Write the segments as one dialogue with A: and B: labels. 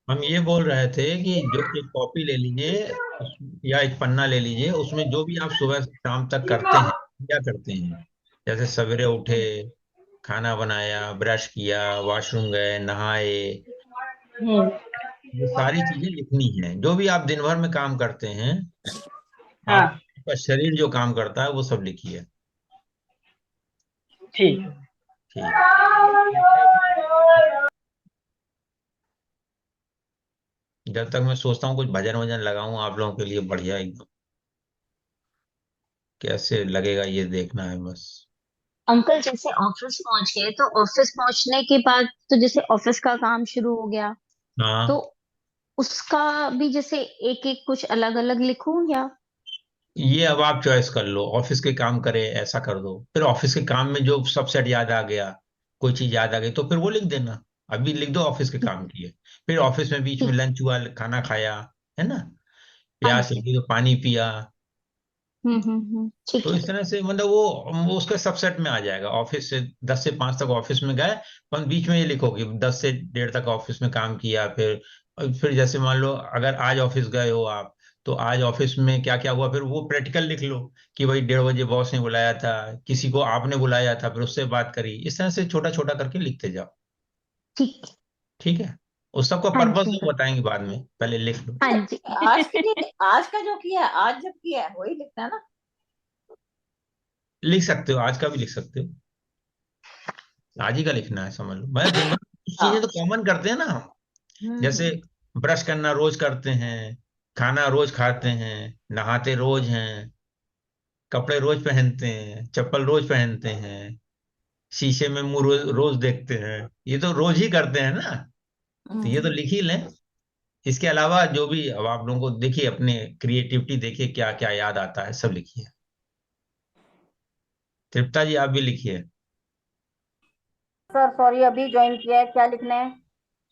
A: हम ये बोल रहे थे कि जो एक कॉपी ले लीजिए या एक पन्ना ले लीजिए, उसमें जो भी आप सुबह से शाम तक करते हैं, क्या करते हैं। जैसे सवेरे उठे, खाना बनाया, ब्रश किया, वॉशरूम गए, नहाए,
B: हम्म।
A: ये सारी चीजें लिखनी है। जो भी आप दिन भर में काम करते हैं,
B: हाँ।
A: आपका शरीर जो काम करता है वो सब लिखिए।
B: ठीक।
A: ठीक। जब तक मैं सोचता हूँ कुछ भजन वजन लगाऊं आप लोगों के लिए बढ़िया एकदम, कैसे लगेगा ये देखना है बस।
B: अंकल जैसे ऑफिस पहुंच गए तो ऑफिस पहुंचने के बाद तो जैसे ऑफिस का काम शुरू हो गया, तो
A: हाँ,
B: उसका भी जैसे एक एक कुछ अलग अलग लिखूं या?
A: ये अब आप चॉइस कर लो, ऑफिस के काम करे ऐसा कर दो, फिर ऑफिस के काम में जो सब सेट याद आ गया, कोई चीज याद आ गई तो फिर वो लिख देना। अभी लिख दो ऑफिस के
B: ठीक।
A: काम किए, फिर ऑफिस में बीच में
B: ठीक।
A: लंच हुआ, खाना खाया, है ना,
B: हाँ
A: प्यास
B: जी।
A: लगी तो पानी पिया।
B: ठीक
A: तो
B: है।
A: इस तरह से मतलब वो उसके सबसेट में आ जाएगा। ऑफिस से 10 से 5 तक ऑफिस में गए, पर बीच में ये लिखो कि 10 से 1:30 तक ऑफिस में काम किया। फिर जैसे मान लो अगर आज ऑफिस गए हो आप, तो आज ऑफिस में क्या क्या हुआ, फिर वो प्रैक्टिकल लिख लो कि भाई 1:30 बजे बॉस ने बुलाया था, किसी को आपने बुलाया था, फिर उससे बात करी। इस तरह से छोटा छोटा करके लिखते जाओ।
B: ठीक।
A: ठीक है। उस सबका
B: हाँ
A: पर्पस
B: जी
A: वो
B: अंकल।
A: बताएंगे बाद में, पहले लिख लो।
B: हाँ जी।
C: आज के लिए आज का जो किया है, आज जब किया है वही लिखना है ना।
A: लिख सकते हो, आज का भी लिख सकते हो, आज ही का लिखना है समझ लो। मैं दिन भर कुछ चीजें तो
C: हाँ।
A: कॉमन करते हैं ना हम। जैसे
C: हम्म।
A: ब्रश करना रोज करते हैं, खाना रोज खाते हैं, नहाते रोज हैं, कपड़े रोज पहनते हैं, चप्पल रोज पहनते हैं, शीशे में मुंह रोज रोज देखते हैं, ये तो रोज ही करते हैं ना। तो ये तो
C: हम्म।
A: लिख ही लें। इसके अलावा जो भी अब आप लोगों को देखिए, अपने क्रिएटिविटी देखिए, क्या क्या याद आता है सब लिखिए। तृप्ता जी आप भी लिखिए।
C: सर सॉरी, अभी ज्वाइन किया है, क्या लिखना है?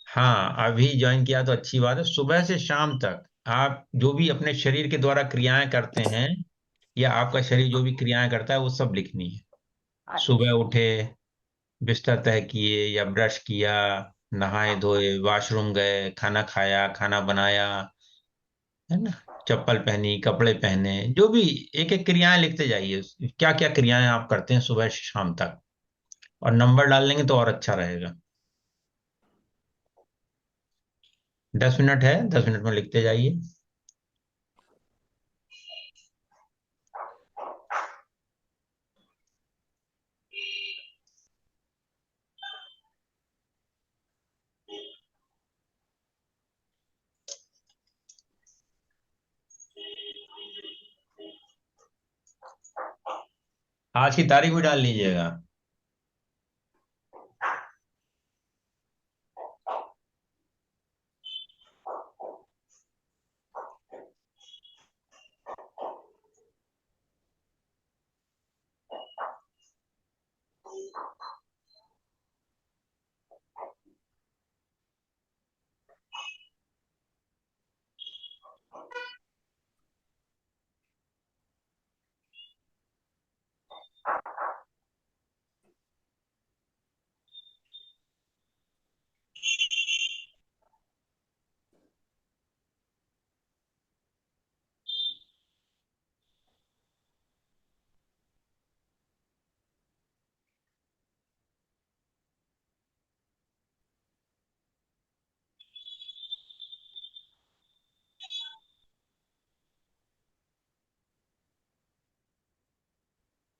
A: हाँ, अभी ज्वाइन किया तो अच्छी बात है। सुबह से शाम तक आप जो भी अपने शरीर के द्वारा क्रियाएं करते हैं, या आपका शरीर जो भी क्रियाएं करता है वो सब लिखनी है। सुबह
C: अच्छा।
A: उठे, बिस्तर तय किए या ब्रश किया, नहाए धोए, वॉशरूम गए, खाना खाया, खाना बनाया, है ना, चप्पल पहनी, कपड़े पहने, जो भी एक एक क्रियाएं लिखते जाइए, क्या क्या क्रियाएं आप करते हैं सुबह से शाम तक, और नंबर डाल लेंगे तो और अच्छा रहेगा। 10 मिनट है, 10 मिनट में लिखते जाइए। आज की तारीख भी डाल लीजिएगा।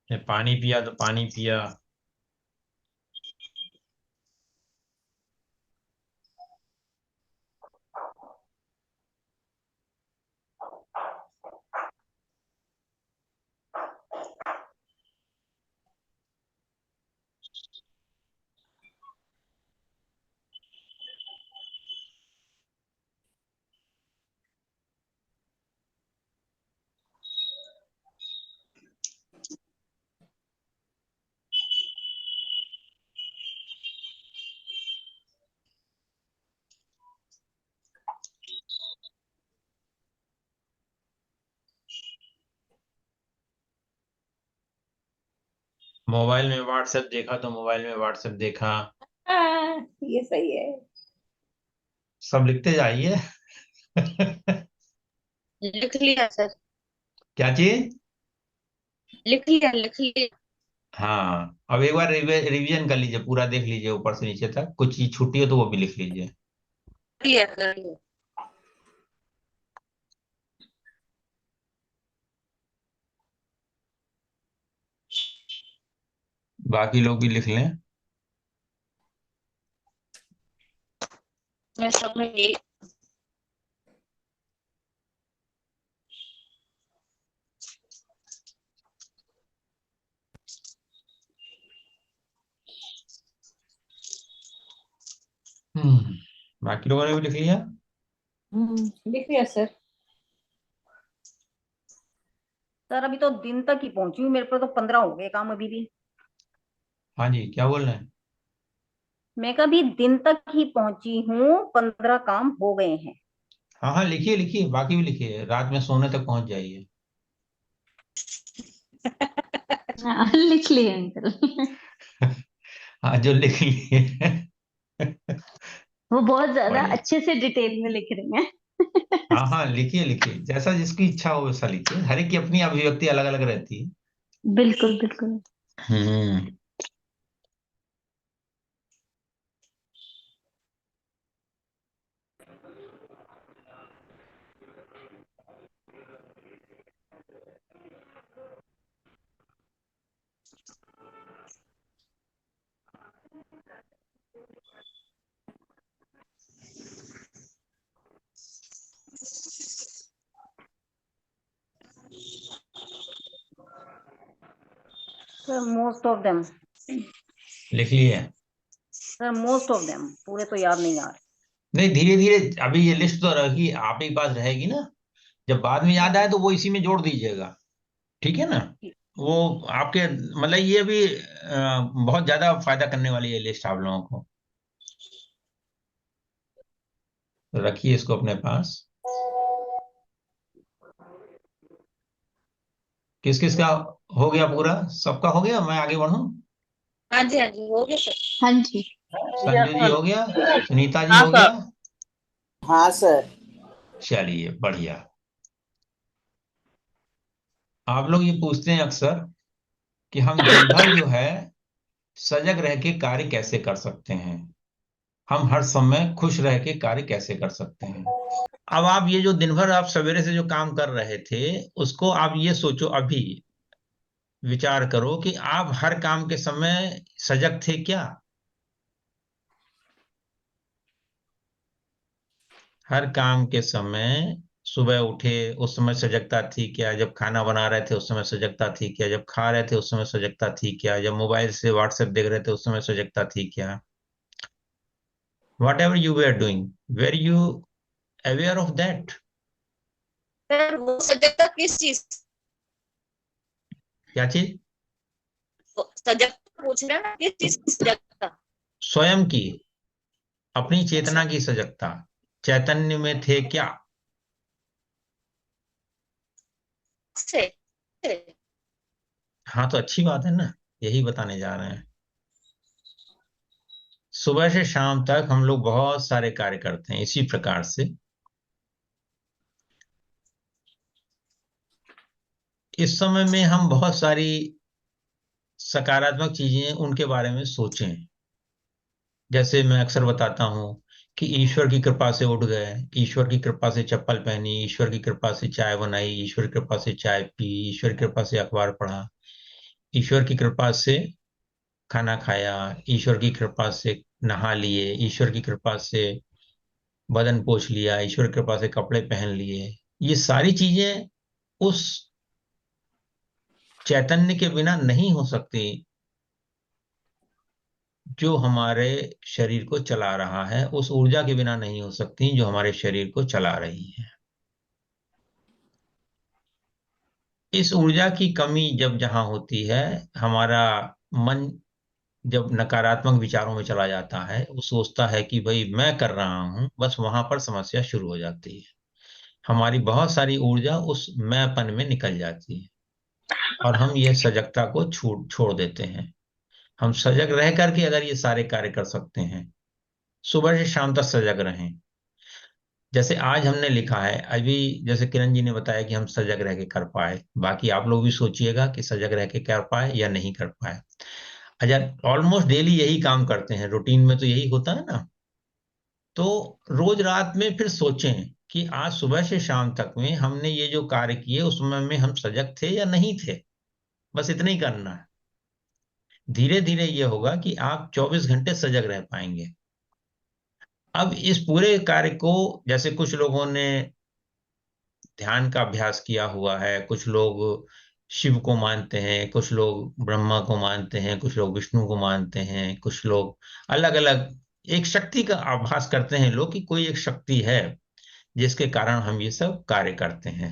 A: ने पानी पिया तो पानी पिया। मोबाइल में व्हाट्सएप देखा तो मोबाइल में व्हाट्सएप देखा।
C: हाँ, ये सही है।
A: सब लिखते जाइए।
B: लिख लिया सर।
A: क्या चीज?
B: लिख लिया लिख लिया।
A: हाँ, अब एक बार रिवीजन कर लीजिए, पूरा देख लीजिए ऊपर से नीचे तक, कुछ चीज छूटी हो तो वो भी लिख लीजिए।
B: लिया कर लिया।
A: बाकी लोग भी लिख लें।
B: मैं सब में ये
A: बाकी लोगों ने भी लिख लिया।
C: लिख लिया सर। सर अभी तो दिन तक ही पहुंची हूँ, मेरे पर तो 15 हो गए काम अभी भी।
A: हाँ जी, क्या बोल रहे हैं?
C: मैं कभी दिन तक ही पहुंची हूँ, 15 काम हो गए हैं।
A: हाँ हाँ, लिखिए लिखिए, बाकी भी लिखिए, रात में सोने तक पहुंच जाइए।
B: हाँ, लिख लिए अंकल।
A: हाँ, जो लिख लिए।
B: वो बहुत ज्यादा
A: बढ़िया।
B: अच्छे से डिटेल में लिख रहे हैं।
A: हाँ हाँ, लिखिए लिखिए, जैसा जिसकी इच्छा हो वैसा लिखिए, हर एक की अपनी अभिव्यक्ति अलग अलग रहती है।
B: बिल्कुल बिल्कुल।
A: हम्म।
C: Sir most of them.
A: लिख लिए?
C: सर मोस्ट ऑफ देम, पूरे तो याद नहीं आ रहे।
A: नहीं, धीरे धीरे, अभी ये लिस्ट तो रहेगी, आप ही के पास रहेगी ना। जब बाद में याद आए तो वो इसी में जोड़ दीजिएगा। ठीक है ना? वो आपके मतलब ये भी बहुत ज्यादा फायदा करने वाली है लिस्ट आप लोगों को। तो रखिए इसको अपने पास। किस किस का हो गया? पूरा सबका हो गया? मैं आगे बढ़ूं?
B: हाँ जी हाँ जी हो गया सर। हाँ जी।
A: संजू जी हो गया? सुनीता जी
C: हाँ
A: हो
C: सर।
A: गया?
C: हाँ सर।
A: चलिए, बढ़िया। आप लोग ये पूछते हैं अक्सर कि हम दिन भर जो है सजग रह के कार्य कैसे कर सकते हैं, हम हर समय खुश रह के कार्य कैसे कर सकते हैं। अब आप ये जो दिन भर आप सवेरे से जो काम कर रहे थे, उसको आप ये सोचो, अभी विचार करो कि आप हर काम के समय सजग थे क्या? हर काम के समय सुबह उठे उस समय सजगता थी क्या? जब खाना बना रहे थे उस समय सजगता थी क्या? जब खा रहे थे उस समय सजगता थी क्या? जब मोबाइल से व्हाट्सएप देख रहे थे उस समय सजगता थी क्या? Whatever you were doing, were you aware of that?
B: Sir वो सजगता किस चीज?
A: क्या चीज?
B: सजगता पूछ रहे हैं ना, किस चीज की सजगता?
A: स्वयं की, अपनी
B: अच्छा।
A: चेतना की सजगता। चैतन्य में थे क्या?
B: से से।
A: हाँ, तो अच्छी बात है ना, यही बताने जा रहे हैं। सुबह से शाम तक हम लोग बहुत सारे कार्य करते हैं इसी प्रकार से। इस समय में हम बहुत सारी सकारात्मक चीजें उनके बारे में सोचें। जैसे मैं अक्सर बताता हूं कि ईश्वर की कृपा से उठ गए, ईश्वर की कृपा से चप्पल पहनी, ईश्वर की कृपा से चाय बनाई, ईश्वर की कृपा से चाय पी, ईश्वर की कृपा से अखबार पढ़ा, ईश्वर की कृपा से खाना खाया, ईश्वर की कृपा से नहा लिए, ईश्वर की कृपा से बदन पोंछ लिया, ईश्वर की कृपा से कपड़े पहन लिए। ये सारी चीजें उस चैतन्य के बिना नहीं हो सकती जो हमारे शरीर को चला रहा है, उस ऊर्जा के बिना नहीं हो सकती जो हमारे शरीर को चला रही है। इस ऊर्जा की कमी जब जहां होती है, हमारा मन जब नकारात्मक विचारों में चला जाता है, वो सोचता है कि भाई मैं कर रहा हूं, बस वहां पर समस्या शुरू हो जाती है। हमारी बहुत सारी ऊर्जा उस मैंपन में निकल जाती है और हम ये सजगता को छोड़ छोड़ देते हैं। हम सजग रह करके अगर ये सारे कार्य कर सकते हैं, सुबह से शाम तक सजग रहें, जैसे आज हमने लिखा है अभी, जैसे किरण जी ने बताया कि हम सजग रह के कर पाए, बाकी आप लोग भी सोचिएगा कि सजग रह के कर पाए या नहीं कर पाए। अच्छा, ऑलमोस्ट डेली यही काम करते हैं, रूटीन में तो यही होता है ना। तो रोज रात में फिर सोचें कि आज सुबह से शाम तक में हमने ये जो कार्य किए उसमें में हम सजग थे या नहीं थे। बस इतना ही करना है। धीरे धीरे ये होगा कि आप 24 घंटे सजग रह पाएंगे। अब इस पूरे कार्य को, जैसे कुछ लोगों ने ध्यान का अभ्यास किया हुआ है, कुछ लोग शिव को मानते हैं, कुछ लोग ब्रह्मा को मानते हैं, कुछ लोग विष्णु को मानते हैं, कुछ लोग अलग अलग एक शक्ति का आभास करते हैं लोग कि कोई एक शक्ति है जिसके कारण हम ये सब कार्य करते हैं।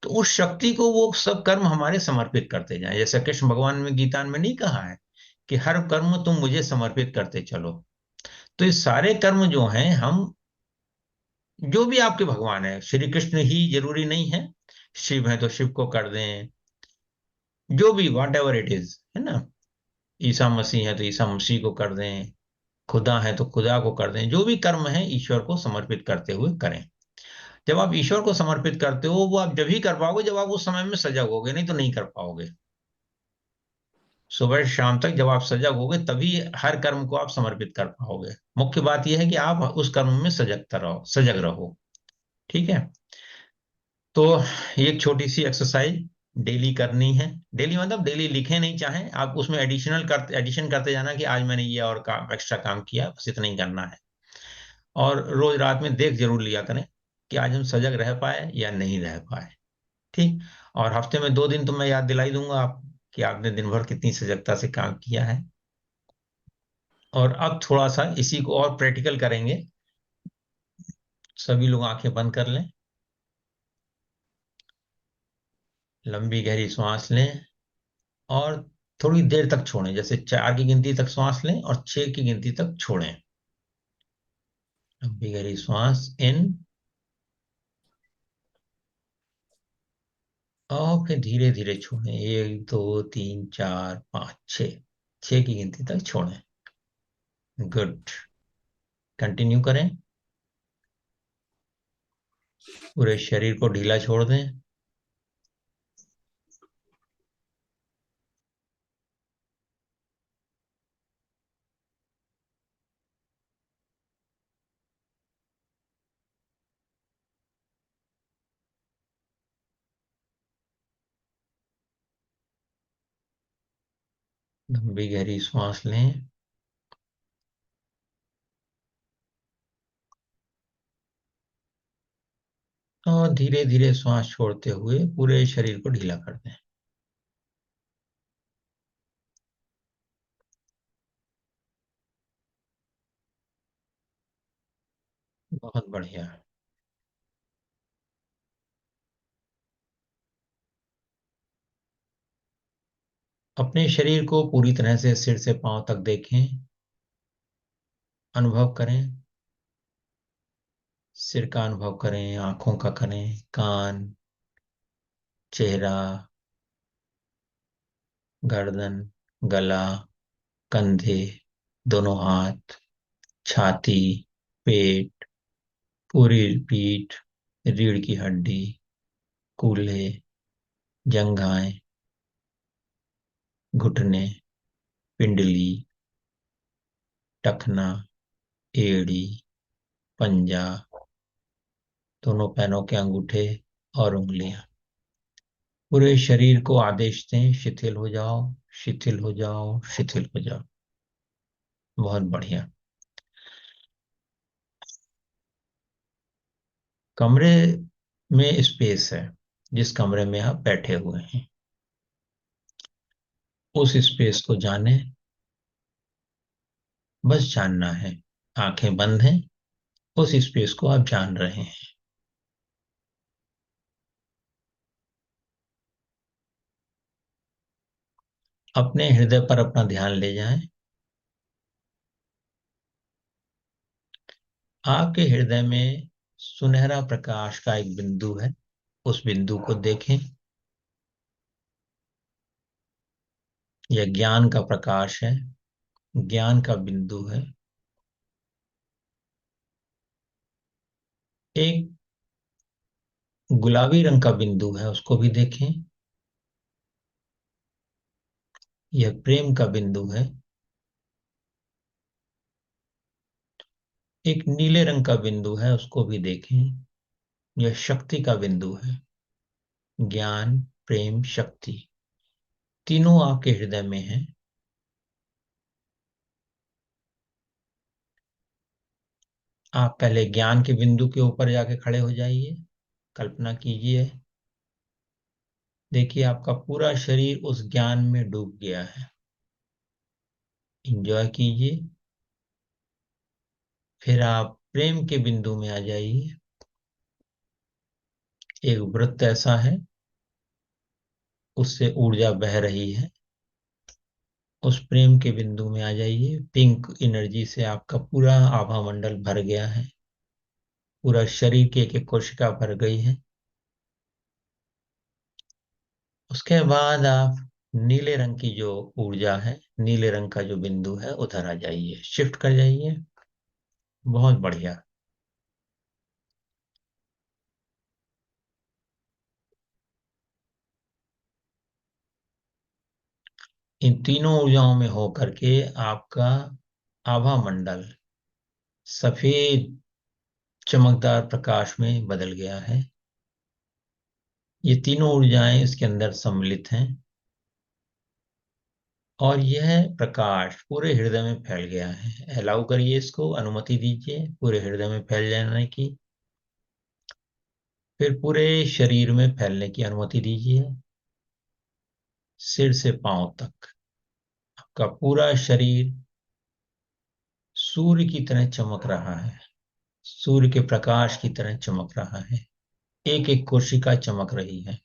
A: तो उस शक्ति को वो सब कर्म हमारे समर्पित करते जाएं, जैसे कृष्ण भगवान में गीता में नहीं कहा है कि हर कर्म तुम मुझे समर्पित करते चलो। तो ये सारे कर्म जो हैं, हम जो भी आपके भगवान है, श्री कृष्ण ही जरूरी नहीं है, शिव है तो शिव को कर दें, जो भी वॉट एवर इट इज, है ना। ईसा मसीह है तो ईसा मसीह को कर दें, खुदा है तो खुदा को कर दें। जो भी कर्म है ईश्वर को समर्पित करते हुए करें। जब आप ईश्वर को समर्पित करते हो वो आप जब ही कर पाओगे जब आप उस समय में सजग होगे, नहीं तो नहीं कर पाओगे। सुबह से शाम तक जब आप सजग होगे तभी हर कर्म को आप समर्पित कर पाओगे। मुख्य बात यह है कि आप उस कर्म में सजगता रहो, सजग रहो। ठीक है। तो ये एक छोटी सी एक्सरसाइज डेली करनी है। डेली मतलब डेली लिखे नहीं चाहे आप, उसमें एडिशन करते जाना कि आज मैंने ये और काम एक्स्ट्रा काम किया, बस इतना ही करना है। और रोज रात में देख जरूर लिया करें कि आज हम सजग रह पाए या नहीं रह पाए। ठीक। और हफ्ते में 2 दिन तो मैं याद दिलाई दूंगा आप कि आपने दिन भर कितनी सजगता से काम किया है। और अब थोड़ा सा इसी को और प्रैक्टिकल करेंगे। सभी लोग आंखें बंद कर लें, लंबी गहरी सांस लें और थोड़ी देर तक छोड़ें, जैसे 4 की गिनती तक सांस लें और 6 की गिनती तक छोड़ें। लंबी गहरी सांस इन और फिर धीरे धीरे छोड़ें, 1 2 3 4 5 6, 6 की गिनती तक छोड़ें। गुड। कंटिन्यू करें। पूरे शरीर को ढीला छोड़ दें। लंबी गहरी सांस लें और धीरे धीरे श्वास छोड़ते हुए पूरे शरीर को ढीला कर दें। बहुत बढ़िया। अपने शरीर को पूरी तरह से सिर से पांव तक देखें, अनुभव करें। सिर का अनुभव करें, आंखों का करें, कान, चेहरा, गर्दन, गला, कंधे, दोनों हाथ, छाती, पेट, पूरी पीठ, रीढ़ की हड्डी, कूल्हे, जंघाएं, घुटने, पिंडली, टखना, एड़ी, पंजा, दोनों पैरों के अंगूठे और उंगलियां। पूरे शरीर को आदेश दें, शिथिल हो जाओ, शिथिल हो जाओ, शिथिल हो जाओ। बहुत बढ़िया। कमरे में स्पेस है, जिस कमरे में आप बैठे हुए हैं उस स्पेस को जाने, बस जानना है। आंखें बंद हैं, उस स्पेस को आप जान रहे हैं। अपने हृदय पर अपना ध्यान ले जाएं। आपके हृदय में सुनहरा प्रकाश का एक बिंदु है, उस बिंदु को देखें। यह ज्ञान का प्रकाश है, ज्ञान का बिंदु है। एक गुलाबी रंग का बिंदु है, उसको भी देखें। यह प्रेम का बिंदु है। एक नीले रंग का बिंदु है, उसको भी देखें। यह शक्ति का बिंदु है। ज्ञान, प्रेम, शक्ति तीनों आपके हृदय में है। आप पहले ज्ञान के बिंदु के ऊपर जाके खड़े हो जाइए। कल्पना कीजिए, देखिए आपका पूरा शरीर उस ज्ञान में डूब गया है। एंजॉय कीजिए। फिर आप प्रेम के बिंदु में आ जाइए। एक वृत्त ऐसा है, उससे ऊर्जा बह रही है। उस प्रेम के बिंदु में आ जाइए। पिंक एनर्जी से आपका पूरा आभा मंडल भर गया है। पूरा शरीर की एक एक कोशिका भर गई है। उसके बाद आप नीले रंग की जो ऊर्जा है, नीले रंग का जो बिंदु है, उधर आ जाइए, शिफ्ट कर जाइए। बहुत बढ़िया। इन तीनों ऊर्जाओं में होकर के आपका आभा मंडल सफेद चमकदार प्रकाश में बदल गया है। ये तीनों ऊर्जाएं इसके अंदर सम्मिलित हैं और यह प्रकाश पूरे हृदय में फैल गया है। अलाउ करिए, इसको अनुमति दीजिए पूरे हृदय में फैल जाने की। फिर पूरे शरीर में फैलने की अनुमति दीजिए, सिर से पांव तक। आपका पूरा शरीर सूर्य की तरह चमक रहा है, सूर्य के प्रकाश की तरह चमक रहा है। एक एक कोशिका चमक रही है।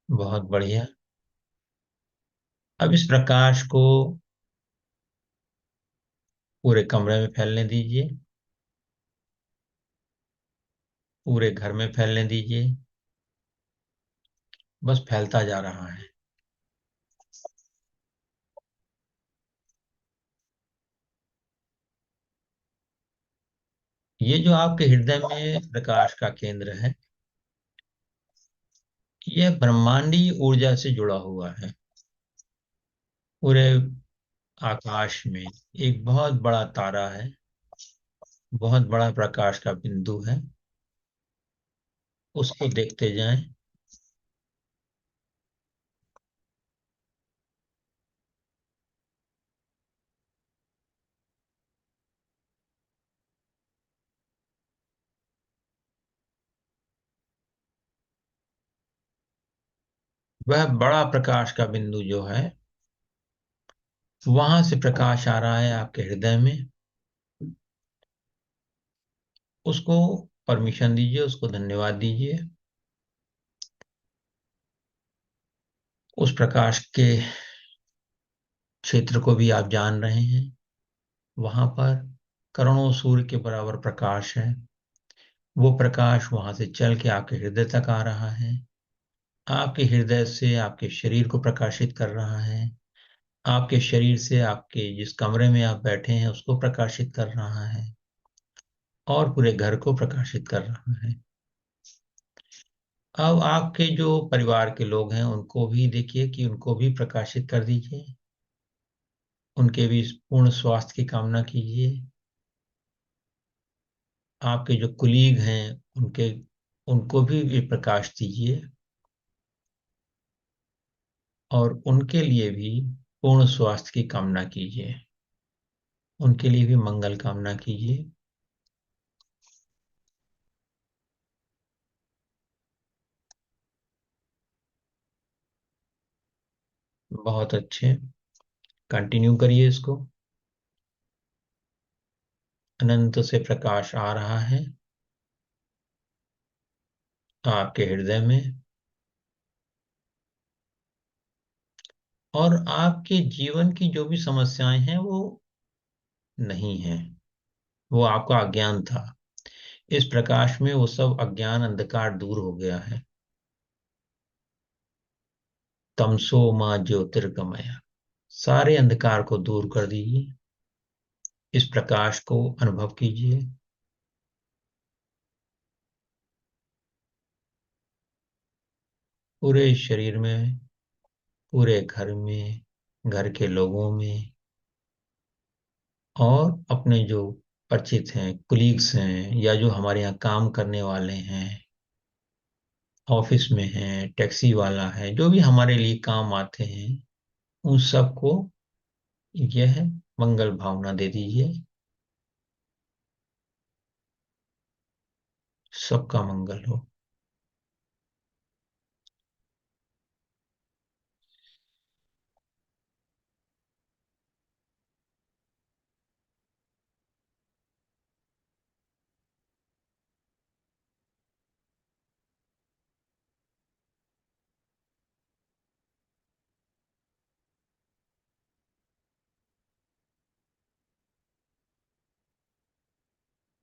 A: बहुत बढ़िया। अब इस प्रकाश को पूरे कमरे में फैलने दीजिए, पूरे घर में फैलने दीजिए। बस फैलता जा रहा है। ये जो आपके हृदय में प्रकाश का केंद्र है, यह ब्रह्मांडीय ऊर्जा से जुड़ा हुआ है। पूरे आकाश में एक बहुत बड़ा तारा है, बहुत बड़ा प्रकाश का बिंदु है। उसको देखते जाएं। वह बड़ा प्रकाश का बिंदु जो है, वहां से प्रकाश आ रहा है आपके हृदय में। उसको परमिशन दीजिए, उसको धन्यवाद दीजिए। उस प्रकाश के क्षेत्र को भी आप जान रहे हैं। वहां पर करोड़ों सूर्य के बराबर प्रकाश है। वो प्रकाश वहां से चल के आपके हृदय तक आ रहा है। आपके हृदय से आपके शरीर को प्रकाशित कर रहा है। आपके शरीर से आपके जिस कमरे में आप बैठे हैं उसको प्रकाशित कर रहा है और पूरे घर को प्रकाशित कर रहा है। अब आपके जो परिवार के लोग हैं उनको भी देखिए कि उनको भी प्रकाशित कर दीजिए। उनके भी पूर्ण स्वास्थ्य की कामना कीजिए। आपके जो कुलीग हैं उनके उनको भी ये प्रकाश दीजिए और उनके लिए भी पूर्ण स्वास्थ्य की कामना कीजिए। उनके लिए भी मंगल कामना कीजिए। बहुत अच्छे। कंटिन्यू करिए इसको। अनंत से प्रकाश आ रहा है आपके हृदय में और आपके जीवन की जो भी समस्याएं हैं वो नहीं है। वो आपका अज्ञान था। इस प्रकाश में वो सब अज्ञान अंधकार दूर हो गया है। तमसो मां ज्योतिर्गमय, सारे अंधकार को दूर कर दीजिए। इस प्रकाश को अनुभव कीजिए। पूरे शरीर में, पूरे घर में, घर के लोगों में, और अपने जो परिचित हैं, कुलीग्स हैं, या जो हमारे यहाँ काम करने वाले हैं, ऑफिस में हैं, टैक्सी वाला है, जो भी हमारे लिए काम आते हैं, उन सबको यह मंगल भावना दे दीजिए। सबका मंगल हो।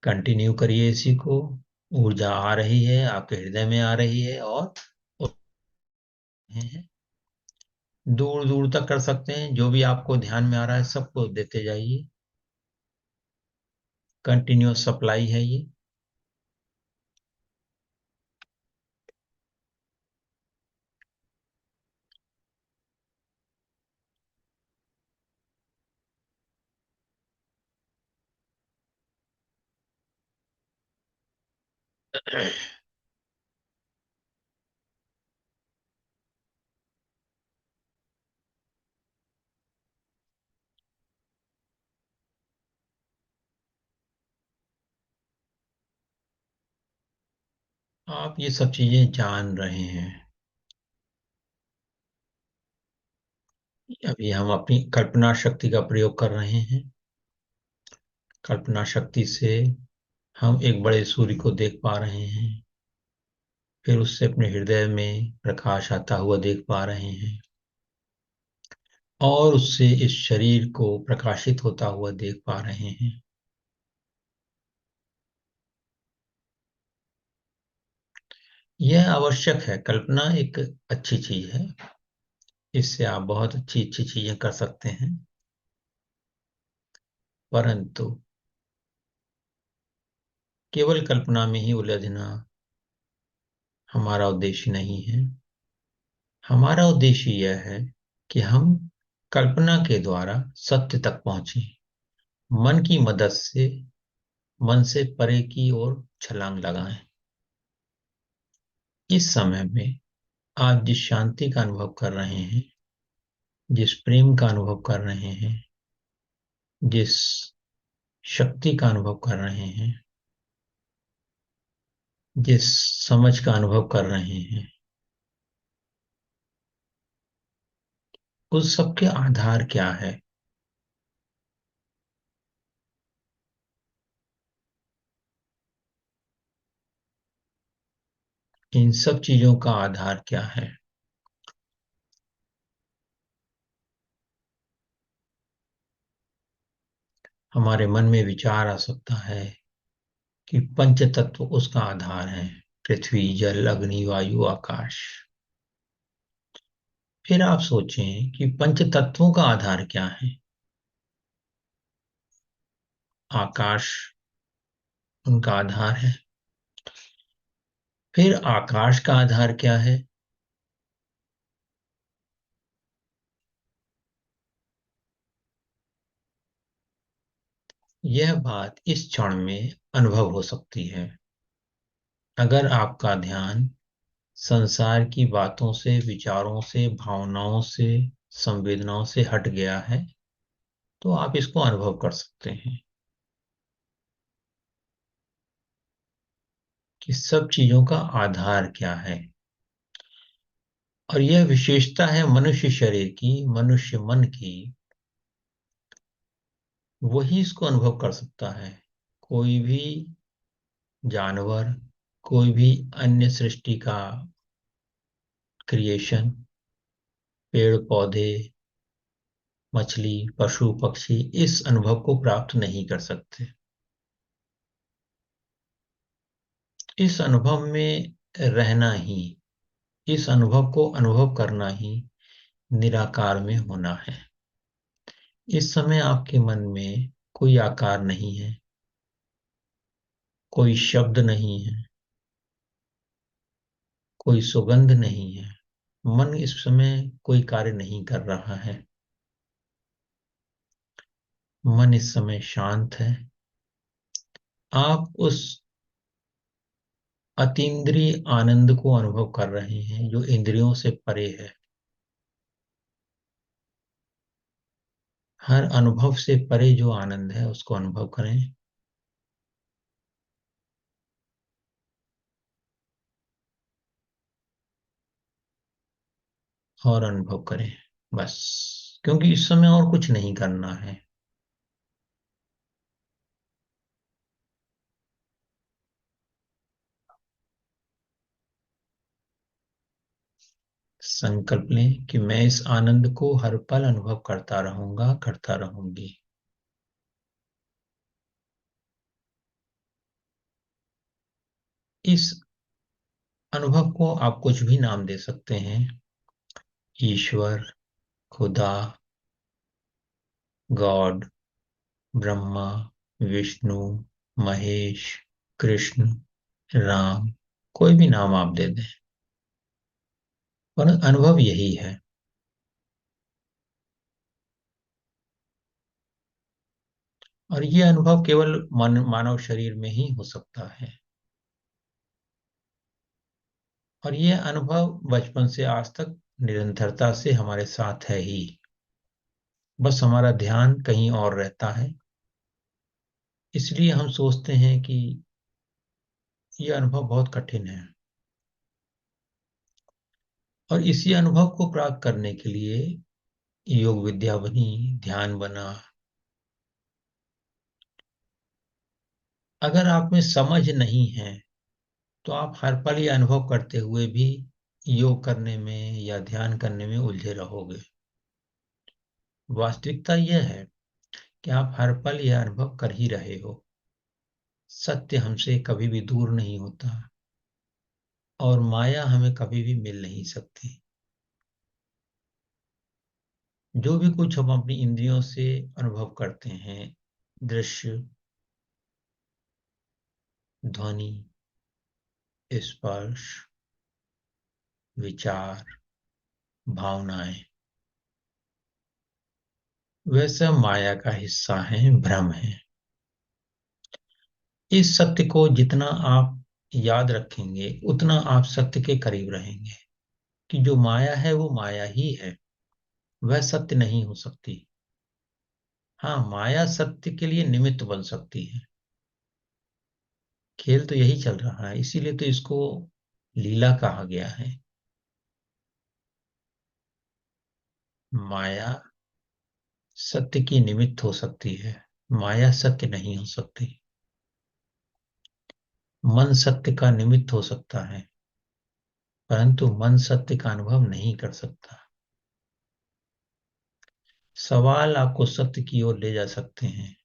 A: कंटिन्यू करिए इसी को। ऊर्जा आ रही है, आपके हृदय में आ रही है, और दूर दूर तक कर सकते हैं। जो भी आपको ध्यान में आ रहा है सबको देते जाइए। कंटिन्यूअस सप्लाई है ये। आप ये सब चीजें जान रहे हैं। अभी हम अपनी कल्पना शक्ति का प्रयोग कर रहे हैं। कल्पना शक्ति से हम एक बड़े सूर्य को देख पा रहे हैं, फिर उससे अपने हृदय में प्रकाश आता हुआ देख पा रहे हैं, और उससे इस शरीर को प्रकाशित होता हुआ देख पा रहे हैं। यह आवश्यक है। कल्पना एक अच्छी चीज है। इससे आप बहुत अच्छी अच्छी चीजें कर सकते हैं, परंतु केवल कल्पना में ही उलझना हमारा उद्देश्य नहीं है। हमारा उद्देश्य यह है कि हम कल्पना के द्वारा सत्य तक पहुंचे, मन की मदद से मन से परे की ओर छलांग लगाएं। इस समय में आप जिस शांति का अनुभव कर रहे हैं, जिस प्रेम का अनुभव कर रहे हैं, जिस शक्ति का अनुभव कर रहे हैं, जिस समझ का अनुभव कर रहे हैं, उस सब के आधार क्या है? इन सब चीजों का आधार क्या है? हमारे मन में विचार आ सकता है कि पंच तत्व उसका आधार है। पृथ्वी, जल, अग्नि, वायु, आकाश। फिर आप सोचें कि पंच तत्वों का आधार क्या है। आकाश उनका आधार है। फिर आकाश का आधार क्या है? यह बात इस क्षण में अनुभव हो सकती है। अगर आपका ध्यान संसार की बातों से, विचारों से, भावनाओं से, संवेदनाओं से हट गया है, तो आप इसको अनुभव कर सकते हैं कि सब चीजों का आधार क्या है। और यह विशेषता है मनुष्य शरीर की, मनुष्य मन की। वही इसको अनुभव कर सकता है। कोई भी जानवर, कोई भी अन्य सृष्टि का क्रिएशन, पेड़ पौधे, मछली, पशु पक्षी इस अनुभव को प्राप्त नहीं कर सकते। इस अनुभव में रहना ही, इस अनुभव को अनुभव करना ही निराकार में होना है। इस समय आपके मन में कोई आकार नहीं है, कोई शब्द नहीं है, कोई सुगंध नहीं है, मन इस समय कोई कार्य नहीं कर रहा है। मन इस समय शांत है। आप उस अतीन्द्रिय आनंद को अनुभव कर रहे हैं जो इंद्रियों से परे है। हर अनुभव से परे जो आनंद है उसको अनुभव करें। और अनुभव करें, बस। क्योंकि इस समय और कुछ नहीं करना है। संकल्प लें कि मैं इस आनंद को हर पल अनुभव करता रहूंगा, करता रहूंगी। इस अनुभव को आप कुछ भी नाम दे सकते हैं। ईश्वर, खुदा, गॉड, ब्रह्मा, विष्णु, महेश, कृष्ण, राम, कोई भी नाम आप दे दें, पर अनुभव यही है। और ये अनुभव केवल मानव शरीर में ही हो सकता है। और ये अनुभव बचपन से आज तक निरंतरता से हमारे साथ है ही। बस हमारा ध्यान कहीं और रहता है, इसलिए हम सोचते हैं कि ये अनुभव बहुत कठिन है। और इसी अनुभव को प्राप्त करने के लिए योग विद्या बनी, ध्यान बना। अगर आप में समझ नहीं है तो आप हर पल ये अनुभव करते हुए भी योग करने में या ध्यान करने में उलझे रहोगे। वास्तविकता यह है कि आप हर पल यह अनुभव कर ही रहे हो। सत्य हमसे कभी भी दूर नहीं होता और माया हमें कभी भी मिल नहीं सकती। जो भी कुछ हम अपनी इंद्रियों से अनुभव करते हैं, दृश्य, ध्वनि, स्पर्श, विचार, भावनाएं, वह सब माया का हिस्सा है, भ्रम है। इस सत्य को जितना आप याद रखेंगे उतना आप सत्य के करीब रहेंगे कि जो माया है वो माया ही है, वह सत्य नहीं हो सकती। हाँ, माया सत्य के लिए निमित्त बन सकती है। खेल तो यही चल रहा है, इसीलिए तो इसको लीला कहा गया है। माया सत्य की निमित्त हो सकती है, माया सत्य नहीं हो सकती। मन सत्य का निमित्त हो सकता है, परंतु मन सत्य का अनुभव नहीं कर सकता। सवाल आपको सत्य की ओर ले जा सकते हैं,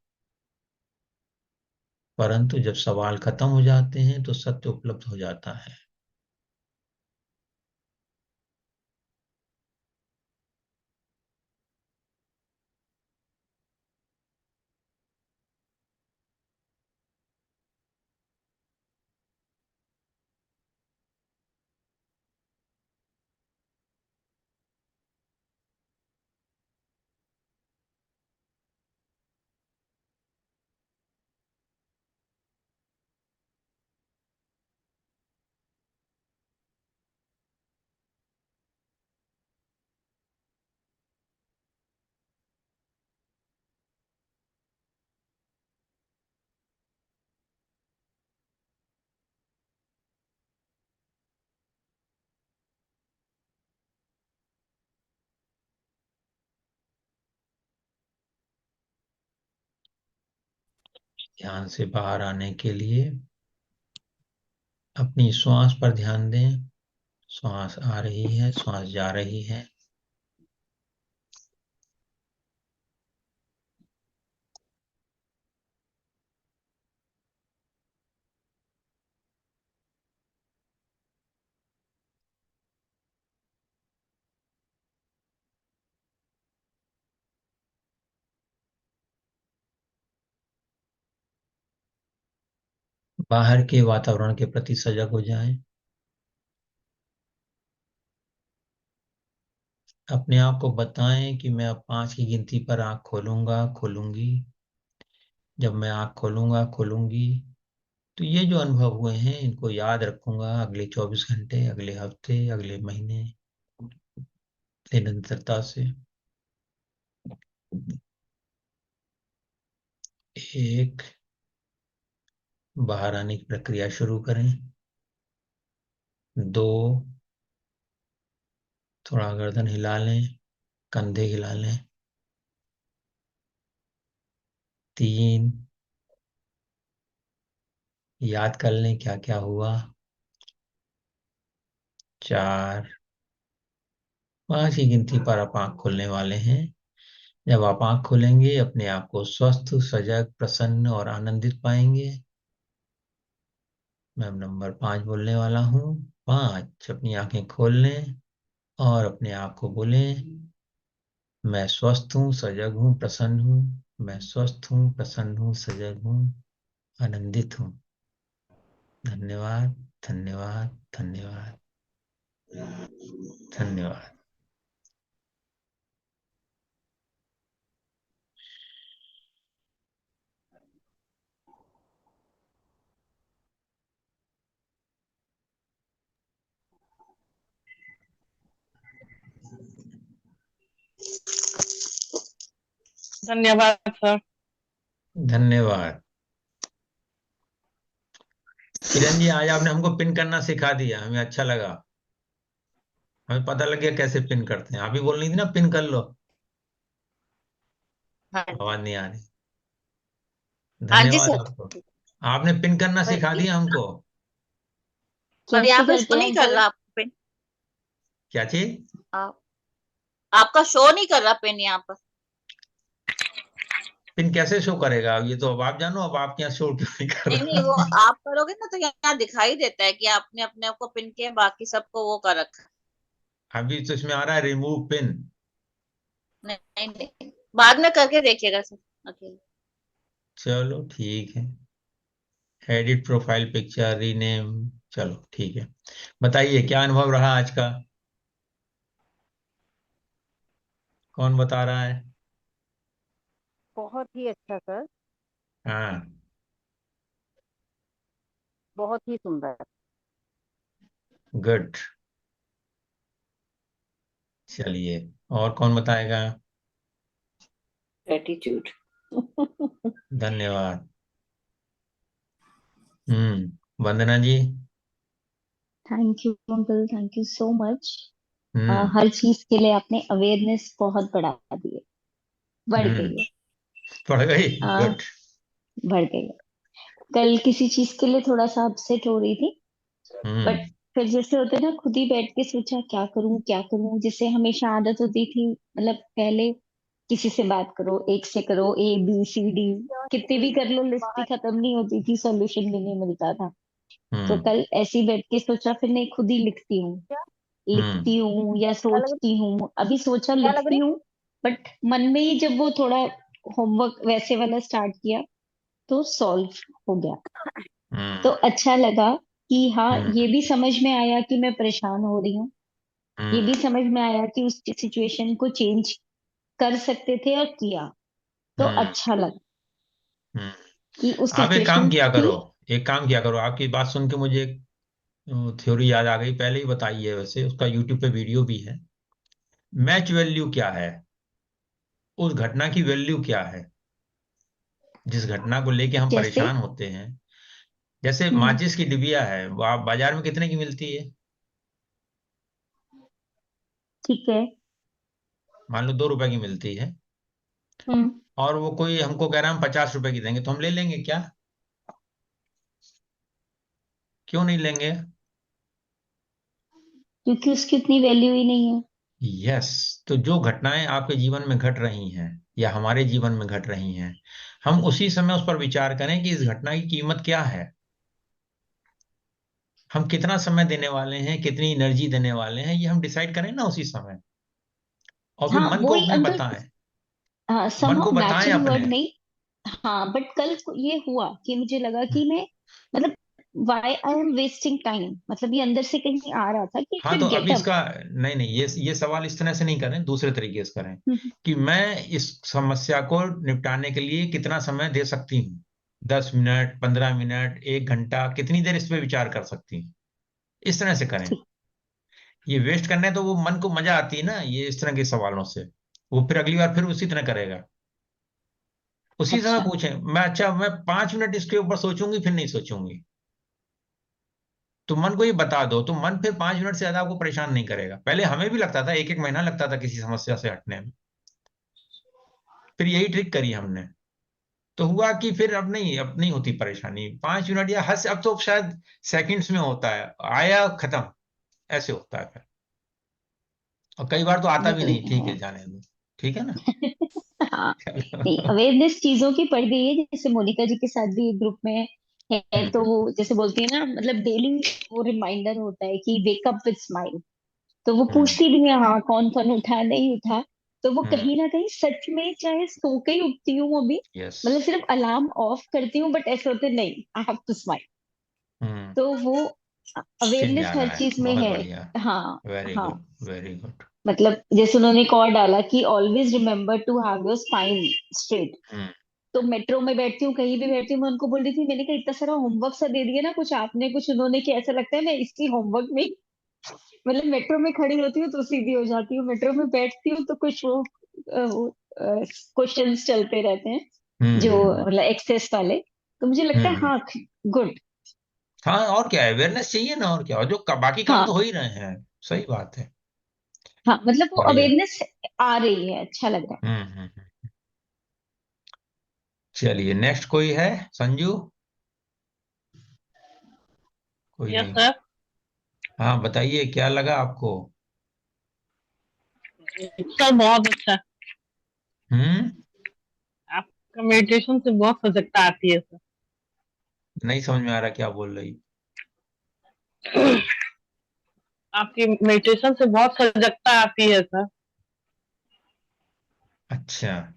A: परंतु जब सवाल खत्म हो जाते हैं तो सत्य उपलब्ध हो जाता है। ध्यान से बाहर आने के लिए अपनी श्वास पर ध्यान दें। श्वास आ रही है, श्वास जा रही है। बाहर के वातावरण के प्रति सजग हो जाएं। अपने आप को बताएं कि मैं अब 5 की गिनती पर आंख खोलूंगा, खोलूंगी। जब मैं आंख खोलूंगा, खोलूंगी, तो ये जो अनुभव हुए हैं इनको याद रखूंगा अगले 24 घंटे, अगले हफ्ते, अगले महीने, निरंतरता से। एक, बाहर आने की प्रक्रिया शुरू करें। 2, थोड़ा गर्दन हिला लें, कंधे हिला लें। 3, याद कर लें क्या क्या हुआ। 4, 5 की गिनती पर आप आंख खोलने वाले हैं। जब आप आंख खोलेंगे अपने आप को स्वस्थ, सजग, प्रसन्न और आनंदित पाएंगे। मैं अब नंबर 5 बोलने वाला हूँ। 5, अपनी आंखें खोल लें और अपने आप को बोलें, मैं स्वस्थ हूँ, सजग हूँ, प्रसन्न हूँ। मैं स्वस्थ हूँ, प्रसन्न हूँ, सजग हूँ, आनंदित हूँ। धन्यवाद, धन्यवाद, धन्यवाद, धन्यवाद।
D: धन्यवाद सर।
A: धन्यवाद। किरण जी, आज आपने हमको पिन करना सिखा दिया, हमें अच्छा लगा। हमें पता लग गया कैसे पिन करते हैं। आप ही बोल रही थी ना, पिन कर लो।
D: हाँ
A: आवाज
D: जी।
A: नहीं आ रही।
D: हाँ जी
A: धन्यवाद
D: सर।
A: आपको। आपने पिन करना
D: पर
A: सिखा दिया हमको।
D: पर यहाँ
B: कैसे
D: पे
B: करते
D: शो
B: हैं
D: नहीं कर
B: अंकल?
D: रहा आपका पिन।
A: क्या चीज?
D: आप, आपका शो नहीं कर रहा पिन यहाँ पर।
A: पिन कैसे शो करेगा? ये तो अब आप जानो, अब आपके यहाँ शो क्यों नहीं कर
D: नहीं नहीं,
A: रहा।
D: वो आप करोगे ना तो यहाँ दिखाई देता है कि आपने अपने आप को पिन किया, बाकी सबको वो कर रखा।
A: अभी तो इसमें आ रहा है रिमूव पिन।
D: नहीं नहीं, बाद में करके देखिएगा सर अकेले।
A: चलो ठीक है। Edit profile picture, rename. चलो ठीक है। बताइए क्या अनुभव रहा आज का? कौन बता रहा है?
C: बहुत ही अच्छा सर।
A: हाँ।
C: बहुत ही सुंदर।
A: गुड। चलिए, और कौन बताएगा?
D: ग्रेटिट्यूड।
A: धन्यवाद। Vandana ji.
B: Thank you uncle, thank you so much.
A: हम्म।
B: हर चीज के लिए आपने अवेयरनेस बहुत बढ़ा दी है, बढ़ गई
A: हम्म।
B: है।
A: पढ़ गई।
B: आ,
A: गुड।
B: बढ़ गई है। कल किसी चीज के लिए थोड़ा सा अपसेट हो रही थी, बट
A: हम्म।
B: फिर जैसे होते ना, खुद ही बैठ के सोचा क्या करूं क्या करूं। जिससे हमेशा आदत होती थी, मतलब पहले किसी से बात करो, एक से करो, ABCD, कितनी भी कर लो लिस्ट ही खत्म नहीं होती थी, सॉल्यूशन भी नहीं मिलता था। तो
A: हम्म।
B: कल ऐसे ही बैठ के सोचा, फिर नहीं, खुद ही लिखती हूँ।
A: हम्म।
B: लिखती हूँ या
C: क्या लग
B: सोचती हूँ, अभी सोचा
C: क्या लग
B: लिखती
C: रही?
B: हूँ, बट मन में ही जब वो थोड़ा होमवर्क वैसे वाला स्टार्ट किया तो सॉल्व हो गया। तो
A: हम्म।
B: अच्छा लगा कि हाँ, ये
A: हम्म।
B: भी समझ में आया कि मैं परेशान हो रही हूँ। ये
A: हम्म।
B: भी समझ में आया कि उस सिचुएशन को चेंज कर सकते थे और किया। तो
A: हम्म।
B: अच्छा लगा
A: हम्म।
B: कि उस
A: आप एक काम
B: सिचुएशन
A: किया
B: थी।
A: करो। एक काम किया करो, आपकी बात सुन के मुझे एक थ्योरी याद आ गई। पहले ही बताई है वैसे, उसका यूट्यूब पे वीडियो भी है। मैच वैल्यू क्या है? उस घटना की वैल्यू क्या है जिस घटना को लेके हम
B: जैसे
A: परेशान होते हैं? जैसे
B: हम्म।
A: माचिस की डिबिया है, वो आप बाजार में कितने की मिलती है?
B: ठीक है।
A: मान लो 2 रुपए की मिलती है।
B: हम्म।
A: और वो कोई हमको कह रहा है हम 50 रुपए की देंगे, तो हम ले लेंगे क्या? क्यों नहीं लेंगे?
B: क्योंकि उसकी उतनी वैल्यू ही नहीं है।
A: यस। तो जो घटनाएं आपके जीवन में घट रही हैं या हमारे जीवन में घट रही हैं, हम उसी समय उस पर विचार करें कि इस घटना की कीमत क्या है। हम कितना समय देने वाले हैं, कितनी एनर्जी देने वाले हैं, ये हम डिसाइड करें ना उसी समय। और फिर
B: हाँ,
A: मन
B: वो
A: को
B: ही
A: अपने
B: अंकल।
A: बताएं।
B: हाँ,
A: मन को
B: somehow
A: बताएं
B: मैचिंग वर्ड
A: अपने।
B: नहीं। हाँ, बट कल को ये हुआ कि मुझे लगा कि मैं, मतलब why I am wasting time, मतलब ये अंदर से कहीं आ रहा था कि
A: हाँ,
B: फिर
A: तो
B: गेट
A: अभी
B: अप।
A: इसका नहीं नहीं, ये सवाल इस तरह से नहीं करें, दूसरे तरीके से करें कि मैं इस समस्या को निपटाने के लिए कितना समय दे सकती हूँ। 10 मिनट, 15 मिनट, 1 घंटा, कितनी देर इस पे विचार कर सकती हूँ, इस तरह से करें।
B: ठीक।
A: ये वेस्ट करने तो वो मन को मजा आती है ना, ये इस तरह के सवालों से वो फिर अगली बार फिर उसी तरह करेगा। उसी समय
B: अच्छा।
A: पूछें, मैं 5 मिनट इसके ऊपर सोचूंगी, फिर नहीं सोचूंगी। तो मन को ये बता दो, तो मन फिर 5 मिनट से ज्यादा आपको परेशान नहीं करेगा। पहले हमें भी लगता था, एक एक महीना लगता था किसी समस्या से हटने में। फिर यही ट्रिक करी हमने, तो हुआ कि फिर अब नहीं होती परेशानी। 5 मिनट या हद से अब तो शायद सेकंड्स में होता है, आया खत्म, ऐसे होता है फिर। और कई बार तो आता भी नहीं, ठीक
B: बढ़िया
A: है जाने दो, ठीक है ना।
B: है। हाँ। नहीं,
A: चलो।
B: अवेयरनेस चीजों की पड़ गई है, जैसे मोनिका जी के साथ भी एक ग्रुप में है, तो वो जैसे बोलती है ना, मतलब डेली वो रिमाइंडर होता है कि वेक अप विद स्माइल। तो वो
A: हम्म
B: पूछती भी है, हाँ कौन कौन उठा नहीं उठा। तो वो
A: हम्म।
B: कहीं ना कहीं सच में, चाहे सो के ही उठती हूँ अभी,
A: यस।
B: मतलब सिर्फ अलार्म ऑफ करती हूँ, बट ऐसे होते नहीं, आई हैव टू स्माइल।
A: हम्म।
B: तो वो
A: चेंज
B: अवेयरनेस
A: आ
B: हर
A: रहा है,
B: चीज में
A: बहुत
B: है।
A: बढ़िया।
B: हाँ।
A: वेरी
B: हाँ।
A: Good, very good.
B: मतलब जैसे उन्होंने एक और डाला कि always remember to have your spine straight.
A: हम्म
B: तो मेट्रो में बैठती हूँ, कहीं भी बैठती हूँ, मैं उनको बोल रही थी, मैंने कहा इतना सारा होमवर्क सा दे दिया ना, कुछ आपने कुछ उन्होंने, कि ऐसा लगता है मैं इसी होमवर्क में मतलब मेट्रो में खड़ी होती हूँ तो सीधी हो जाती हूँ, मेट्रो में बैठती हूँ तो कुछ वो क्वेश्चंस चलते रहते हैं
A: हम्म
B: जो
A: हम्म
B: मतलब एक्सेस वाले। तो मुझे लगता है
A: हम्म।
B: हाँ, गुड।
A: हाँ, और क्या है, अवेयरनेस चाहिए ना, और क्या, और जो बाकी काम तो
B: हाँ।
A: हो ही रहे हैं। सही बात है।
B: हाँ, मतलब वो
A: बढ़िया।
B: अवेयरनेस आ रही है, अच्छा लग रहा
A: हम्म। चलिए, नेक्स्ट कोई है? संजू? कोई
E: यस
A: नहीं।
E: सर।
A: हाँ, बताइए क्या लगा आपको?
E: सर बहुत अच्छा।
A: हम्म।
E: आपका मेडिटेशन से बहुत सजगता आती है सर।
A: नहीं समझ में आ रहा क्या बोल रही।
E: आपकी मेडिटेशन से बहुत सजगता आती है सर।
A: अच्छा,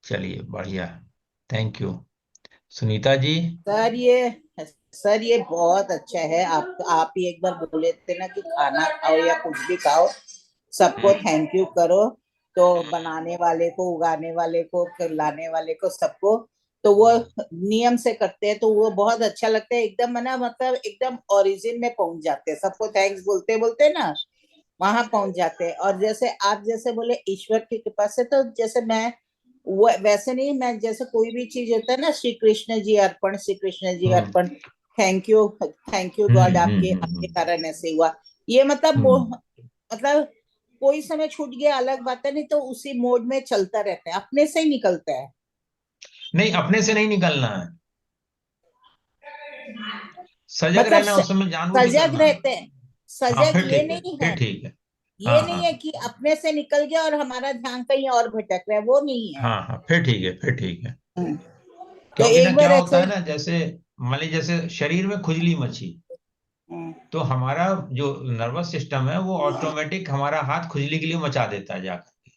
A: चलिए बढ़िया, thank you. Sunita ji?
F: Sir ये बहुत अच्छा है। आप ही एक बार बोले थे ना कि खाना खाओ या कुछ भी खाओ, सबको
A: हम्म
F: थैंक यू करो। तो
A: हम्म
F: बनाने वाले को, उगाने वाले को, खिलाने वाले को, सबको। तो वो नियम से करते हैं तो वो बहुत अच्छा लगता है। एकदम है ना, मतलब एकदम ओरिजिन में पहुंच जाते हैं। सबको थैंक्स बोलते बोलते ना वहां पहुंच जाते हैं। और जैसे आप जैसे बोले ईश्वर की कृपा से, तो जैसे मैं वो वैसे नहीं, मैं जैसे कोई भी चीज होता है ना, श्री कृष्ण जी अर्पण, श्री कृष्ण जी
A: हम्म
F: अर्पण, थैंक यू गॉड, आपके आपके
A: हम्म
F: कारण ऐसे हुआ। ये मतलब
A: हम्म।
F: मतलब कोई समय छूट गया अलग बात है, नहीं तो उसी मोड में चलता रहता है, अपने से ही निकलता है।
A: नहीं, अपने से नहीं निकलना है, सजग
F: मतलब
A: रहना, उस समय जानबूझ के
F: सजग
A: करना है।
F: रहते हैं।
A: हाँ,
F: सजग
A: फिर
F: ये
A: ठीक है,
F: नहीं
A: फिर
F: है,
A: ठीक है।
F: ये
A: हाँ
F: नहीं
A: हाँ
F: है कि अपने से निकल गया और हमारा ध्यान कहीं और भटक रहा है, वो नहीं है।
A: हाँ हाँ, फिर ठीक है, फिर ठीक है।
F: हम्म। तो
A: क्योंकि ना
F: एक
A: क्या
F: बार
A: होता
F: ऐसे।
A: है ना, जैसे मान लीजिए जैसे शरीर में खुजली मची,
F: हम्म।
A: तो हमारा जो नर्वस सिस्टम है वो ऑटोमेटिक हमारा हाथ खुजली के लिए मचा देता है जाकर के।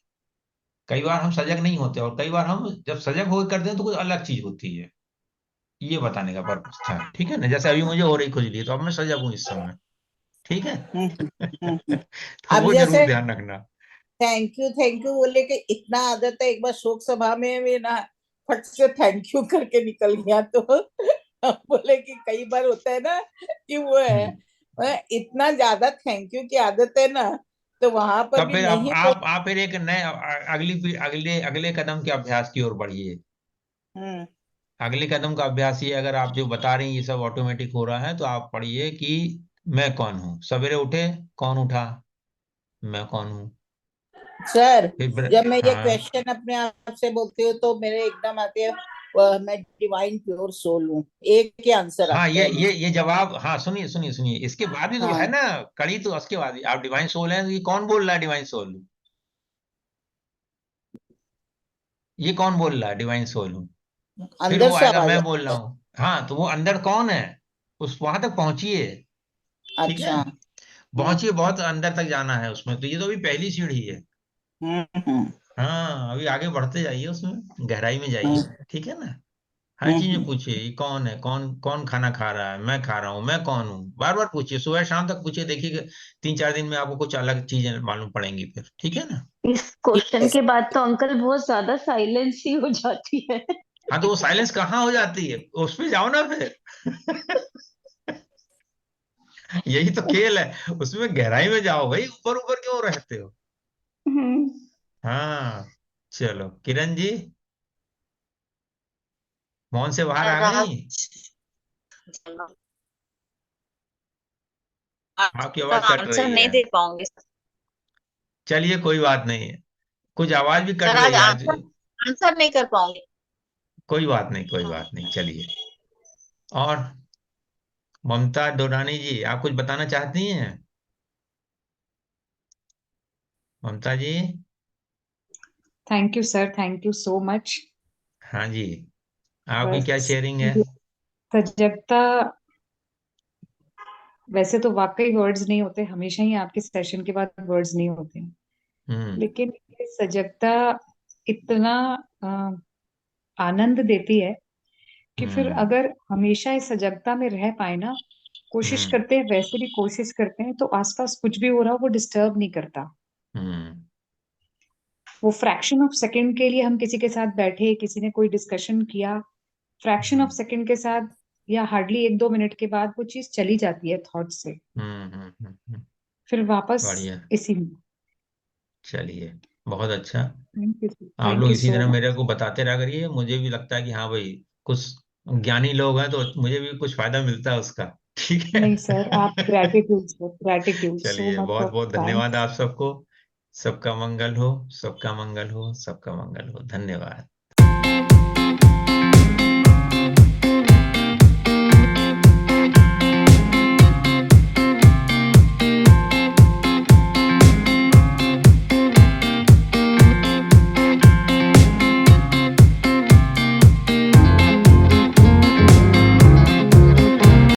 A: कई बार हम सजग नहीं होते, और कई बार हम जब सजग होकर करते हैं तो कुछ अलग चीज होती है। ये बताने का पर्पस था, ठीक है ना। जैसे अभी मुझे हो रही खुजली, तो अब मैं सजग हूँ इस समय, ठीक है।
F: हम्म।
A: तो
F: अब
A: वो जरूर
F: जैसे
A: ध्यान रखना।
F: थैंक यू बोले कि इतना आदत है, एक बार शोक सभा में भी ना फट से थैंक यू करके निकल गया। तो हम बोले कि कई बार होता है ना कि वो है,
A: हम्म।
F: इतना ज्यादा थैंक यू की आदत है ना, तो वहां पर
A: तब
F: भी
A: फिर
F: नहीं बोल।
A: आप फिर एक नए अगले अगले कदम के अभ्यास की ओर बढ़िए।
F: हम्म।
A: अगले कदम का अभ्यास ये, अगर आप जो बता रही हैं ये सब ऑटोमेटिक हो रहा है, तो आप पढ़िए कि मैं कौन हूँ। सवेरे उठे, कौन उठा? मैं कौन हूँ।
F: सर,
A: फिर
F: जब मैं ये
A: हाँ
F: क्वेश्चन अपने आप से बोलती हूँ तो मेरे एकदम आते हैं, मैं डिवाइन प्योर सोल हूँ, एक ही आंसर
A: हाँ,
F: आता है मुझे।
A: ये जवाब, हाँ सुनिए सुनिए सुनिए, इसके बाद भी तो है
F: हाँ।
A: ना कड़ी, तो उसके बाद भी आप डिवाइन सोल हैं, तो ये कौन बोल रहा है डिवाइन सोल? ये कौन बोल रहा है डिवाइन सोल हूँ? फिर
F: अंदर
A: वो
F: से
A: आएगा
F: आवाज
A: मैं
F: आती
A: बोल रहा हूँ, हाँ, तो वो अंदर कौन है, उस वहां तक पहुंचिए,
F: है।
A: ठीक है।
F: अच्छा। हम्म।
A: पहुंचिए, बहुत अंदर तक जाना है उसमें, तो ये तो अभी पहली सीढ़ी है।
F: हम्म। हम्म।
A: हाँ, अभी आगे बढ़ते जाइए, उसमें गहराई में जाइए,
F: हम्म।
A: ठीक है ना। हर चीज में पूछिए, ये कौन है, कौन कौन खाना खा रहा है, मैं खा रहा हूँ, मैं कौन हूँ, बार बार पूछिए, सुबह शाम तक पूछिए, देखिए 3-4 दिन में आपको कुछ अलग चीजें मालूम पड़ेंगी फिर, ठीक है ना।
B: इस क्वेश्चन
F: Yes.
B: के बाद तो अंकल बहुत ज्यादा साइलेंस ही हो जाती है।
A: हाँ तो वो साइलेंस कहाँ हो जाती है, उस पे जाओ ना फिर। यही तो खेल है, उसमें गहराई में जाओ भाई, ऊपर ऊपर क्यों रहते हो।
B: हम्म।
A: हाँ, चलो किरण जी, मौन से बाहर आ
D: सर
A: गई।
D: चलो
A: आपकी
D: सर
A: आवाज कट
D: आंसर
A: रही
D: नहीं
A: है।
D: दे पाऊंगी
A: चलिए कोई बात नहीं है, कुछ आवाज भी कट
D: सर
A: रही
D: आज
A: है आज।
D: आंसर आंसर नहीं कर पाऊंगी
A: कोई बात नहीं, कोई बात नहीं, चलिए। और ममता डोरानी जी, आप कुछ बताना चाहती हैं। Mamata ji.
G: Thank you sir, thank you so much.
A: हाँ जी, आपकी क्या
G: बस
A: शेयरिंग है।
G: ये सजगता, वैसे तो वाकई वर्ड्स नहीं होते, हमेशा ही आपके सेशन के बाद वर्ड्स नहीं होते,
A: हम्म।
G: लेकिन ये सजगता इतना आनंद देती है कि फिर
A: हम्म।
G: अगर हमेशा इस सजगता में रह पाए ना, कोशिश
A: हम्म।
G: करते हैं, वैसे भी कोशिश करते हैं, तो आसपास कुछ भी हो रहा हो वो डिस्टर्ब नहीं करता।
A: हम्म।
G: वो फ्रैक्शन ऑफ सेकंड के लिए हम किसी के साथ बैठे, किसी ने कोई डिस्कशन किया, फ्रैक्शन ऑफ
A: हम्म।
G: सेकंड के साथ या हार्डली 1-2 मिनट के बाद वो चीज चली जाती है थॉट से,
A: हम्म। हम्म।
G: फिर वापस
A: बढ़िया,
G: इसी में।
A: चलिए, बहुत अच्छा।
G: थैंक यू,
A: आप
G: थैंक
A: लोग
G: यू
A: इसी
G: सो
A: तरह
G: मच।
A: मेरे को बताते रहा करिए, मुझे भी लगता है कि हाँ भाई, कुछ ज्ञानी लोग हैं तो मुझे भी कुछ फायदा मिलता है उसका। ठीक है।
G: नहीं सर, आप ग्रेटिट्यूड सर, ग्रेटिट्यूड सो
A: चलिए,
G: मच
A: बहुत
G: ऑफ
A: बहुत
G: टाइम।
A: धन्यवाद आप सबको। सबका मंगल हो, सबका मंगल हो, सबका मंगल हो, धन्यवाद।